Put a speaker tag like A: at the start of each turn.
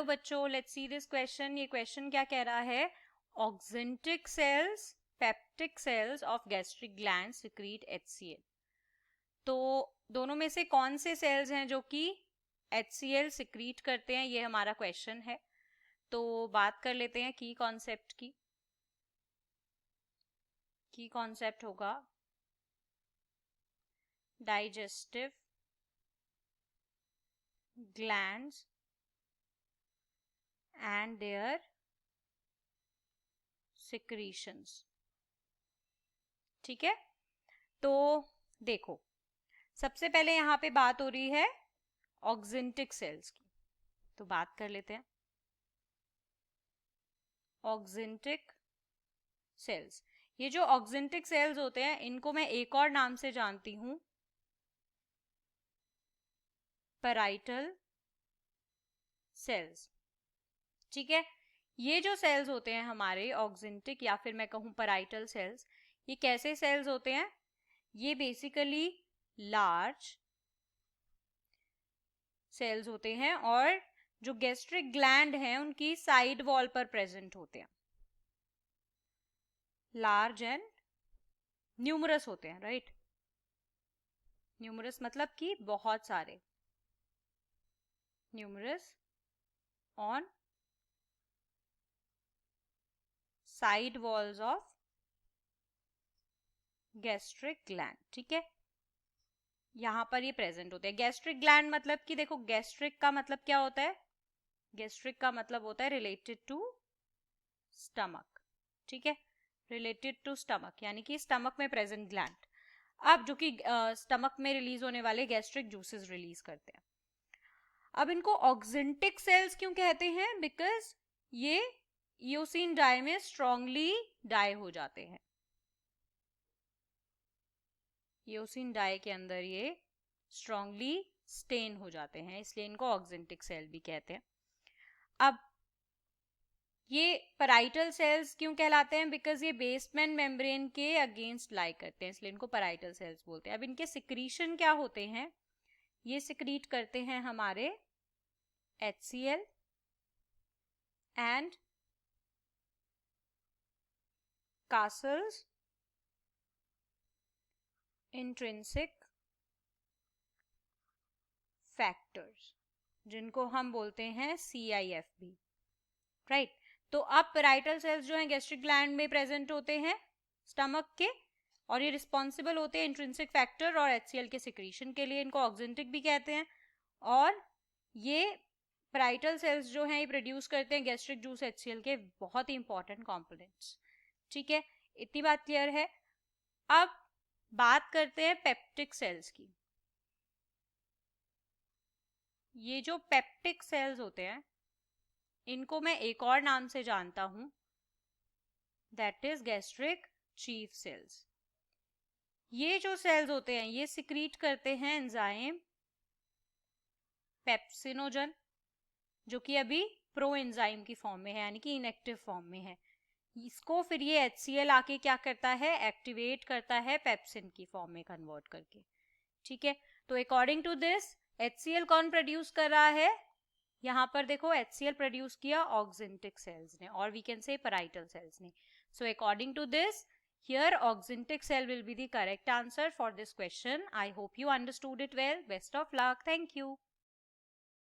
A: Hello बच्चों, let's see this question. ये question क्या कह रहा है? Oxyntic cells, peptic cells of gastric gland secrete HCl। तो दोनों में से कौन से सेल्स हैं जो कि HCl सिक्रीट करते हैं, ये हमारा क्वेश्चन है। तो बात कर लेते हैं की कॉन्सेप्ट की। की कॉन्सेप्ट होगा digestive glands and their secretions। ठीक है, तो देखो, सबसे पहले यहां पे बात हो रही है ऑक्जेंटिक सेल्स की, तो बात कर लेते हैं ऑक्जेंटिक सेल्स। ये जो ऑक्जेंटिक सेल्स होते हैं इनको मैं एक और नाम से जानती हूं, पैराइटल सेल्स। ठीक है, ये जो सेल्स होते हैं हमारे ऑक्जेंटिक या फिर मैं कहूं पैराइटल सेल्स, ये कैसे सेल्स होते हैं? ये बेसिकली लार्ज सेल्स होते हैं और जो गैस्ट्रिक ग्लैंड हैं उनकी साइड वॉल पर प्रेजेंट होते हैं। लार्ज एंड न्यूमरस होते हैं, राइट? न्यूमरस मतलब कि बहुत सारे, numerous on side walls of gastric gland. ठीक है, यहां पर ये प्रेजेंट होते हैं। गैस्ट्रिक ग्लैंड मतलब कि देखो, गैस्ट्रिक का मतलब क्या होता है? गैस्ट्रिक का मतलब होता है रिलेटेड टू स्टमक। ठीक है, रिलेटेड टू स्टमक यानी कि स्टमक में प्रेजेंट ग्लैंड, अब जो कि स्टमक में रिलीज होने वाले गैस्ट्रिक जूसेस रिलीज करते हैं। अब इनको ऑक्जेंटिक सेल्स क्यों कहते हैं? बिकॉज ये ईओसिन डाई में स्ट्रांगली डाई हो जाते हैं। ईओसिन डाई के अंदर ये स्ट्रांगली स्टेन हो जाते हैं, इसलिए इनको ऑक्जेंटिक सेल भी कहते हैं। अब ये पैराइटल सेल्स क्यों कहलाते हैं? बिकॉज ये बेसमेंट मेम्ब्रेन के अगेंस्ट लाई करते हैं, इसलिए इनको पैराइटल सेल्स बोलते हैं। अब इनके सिक्रीशन क्या होते हैं? ये सिक्रीट करते हैं हमारे HCl and castles intrinsic factors, जिनको हम बोलते हैं CIFB, राइट? तो अब पैराइटल सेल्स जो हैं गैस्ट्रिक ग्लैंड में प्रेजेंट होते हैं स्टमक के, और ये रिस्पॉन्सिबल होते हैं इंट्रिंसिक फैक्टर और HCl के सिक्रीशन के लिए, इनको ऑक्जेंटिक भी कहते हैं। और ये पैराइटल सेल्स जो हैं ये प्रोड्यूस करते हैं गैस्ट्रिक जूस HCl के बहुत ही इंपॉर्टेंट कॉम्पोनेंट्स। ठीक है, इतनी बात क्लियर है। अब बात करते हैं पेप्टिक सेल्स की। ये जो पेप्टिक सेल्स होते हैं इनको मैं एक और नाम से जानता हूं, that is gastric chief cells. ये जो सेल्स होते हैं ये सिक्रीट करते हैं एंजाइम पेप्सिनोजन, जो कि अभी प्रो एंजाइम की फॉर्म में है यानी कि इनएक्टिव फॉर्म में है। इसको फिर ये HCl आके क्या करता है? एक्टिवेट करता है पेप्सिन की फॉर्म में कन्वर्ट करके। ठीक है, तो अकॉर्डिंग टू दिस HCl कौन प्रोड्यूस कर रहा है? यहाँ पर देखो, HCl प्रोड्यूस किया ऑक्जेंटिक सेल्स ने, और we can say parietal cells ने। So according to this, here oxyntic cell will be the correct answer for this question. I hope you understood it well. Best of luck. Thank you.